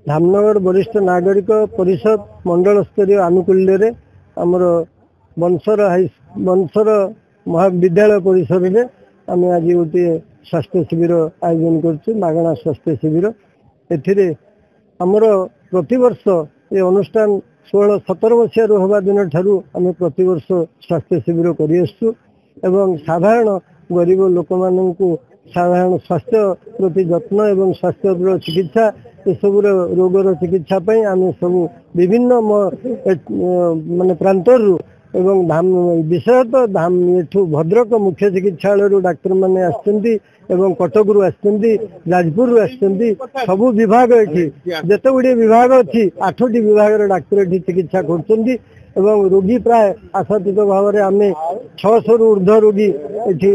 धामनगर वरिष्ठ नागरिक परिषद मंडल स्तरीय आनुकूल्य आमर बंसर महाविद्यालय परिसर में आम आज गोटे स्वास्थ्य शिविर आयोजन करगणा स्वास्थ्य शिविर एमर प्रतिवर्ष ये अनुष्ठान 16-17 मसीह हवा दिन ठारू आम प्रतिवर्ष स्वास्थ्य शिविर कर साधारण गरीब लोक मानू साधारण स्वास्थ्य प्रति जत्न एवं स्वास्थ्य चिकित्सा एसबूर रोगर चिकित्सा आम सब विभिन्न माने प्रांतर एवं धाम विशेषतः धाम एठू भद्रक मुख्य चिकित्सालय डाक्तर माने आसचंती एवं कटक रु आसचंती जाजपुर आसचंती सबु विभाग एठी जते गुडी विभाग अछि 8टी विभाग डाक्तर एठी चिकित्सा करचंती एवं रोगी प्राय आशातीत भाव में आम 600 रु ऊर्ध्व रोगी एठी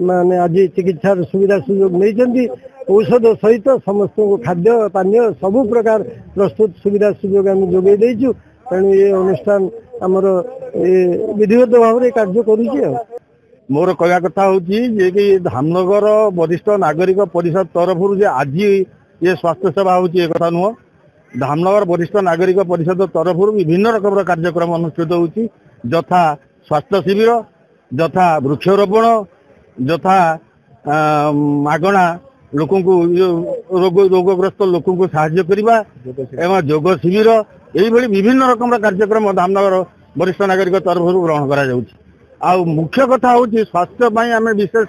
माने आज चिकित्सा सुविधा सुजोग नहीं औषध सहित समस्त खाद्य पानीय सबु प्रकार प्रस्तुत सुविधा सुजोग आम जोगे देइछु तेणु ये अनुष्ठान आमर विधिवत भाव में कार्य करुचे। मोर कहया कथा होची जे कि धामनगर वरिष्ठ नागरिक परिषद तरफ आज ये स्वास्थ्य सेवा होची एक कथा नुह। धामनगर वरिष्ठ नागरिक परिषद तरफ विभिन्न रकम कार्यक्रम अनुष्ठित होची यथा स्वास्थ्य शिविर यथा वृक्षरोपण यथा मागणा लोक रोगग्रस्त लोक साहाय्य करवा एवं योग शिविर यही विभिन्न रकम कार्यक्रम धामनगर वरिष्ठ नागरिक तरफ ग्रहण करा मुख्य कथा हूँ स्वास्थ्य आम विशेष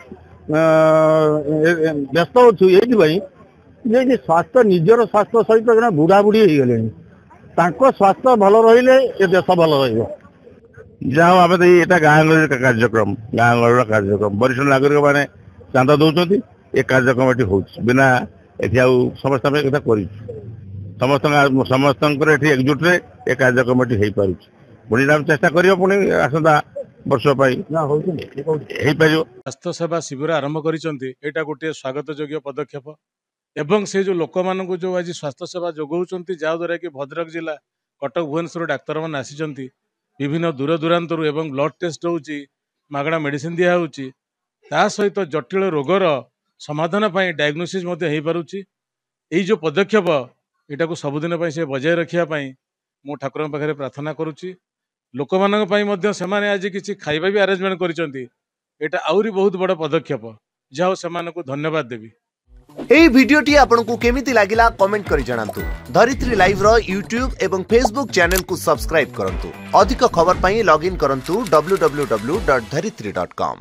व्यस्त अच्छु ये स्वास्थ्य निजर स्वास्थ्य सहित जन बुढ़ा बुढ़ी हो गले स्वास्थ्य भल रही ये देश भल रहा आम यहाँ गाँ कार्यक्रम वरिष्ठ नागरिक मैंने चांदा दौरान ये कार्यक्रम ये हो बिना ये समस्त समस्त एकजुट रे ये कार्यक्रम ये हो पुणी चेष्टा कर पुणी आसंता वर्ष स्वास्थ्य सेवा शिविर आरंभ कर गोटे स्वागत योग्य पदक्षेप एवं से जो लोक मान जो आज स्वास्थ्य सेवा जोगाऊँ जहाद्वारा कि भद्रक जिला कटक भुवनेश्वर डाक्तर मैंने आसी विभिन्न दूर दूरांतर एवं ब्लड टेस्ट होची मागणा मेडिसिन दिया होची ता सहित जटिल रोगर समाधान पर डायग्नोसिस हो पारुची यही जो पदक्षेप यहाँ सबुदिन से बजाय रखापी मु ठाकुर पाखे प्रार्थना करुच्ची लोक मानी से आज किसी खाଇବା भी आरेंजमेंट कर आउरी बहुत बड़ पदक्षेप जहाँ से धन्यवाद देवी। एई भिडियोटी आपनकु केमिति लागिला कमेंट करि जणांतु। धरित्री लाइव रो यूट्यूब एवं फेसबुक चैनल को सब्सक्राइब करंतु। अधिक खबर पई लॉगिन करंतु www.dharitri.com।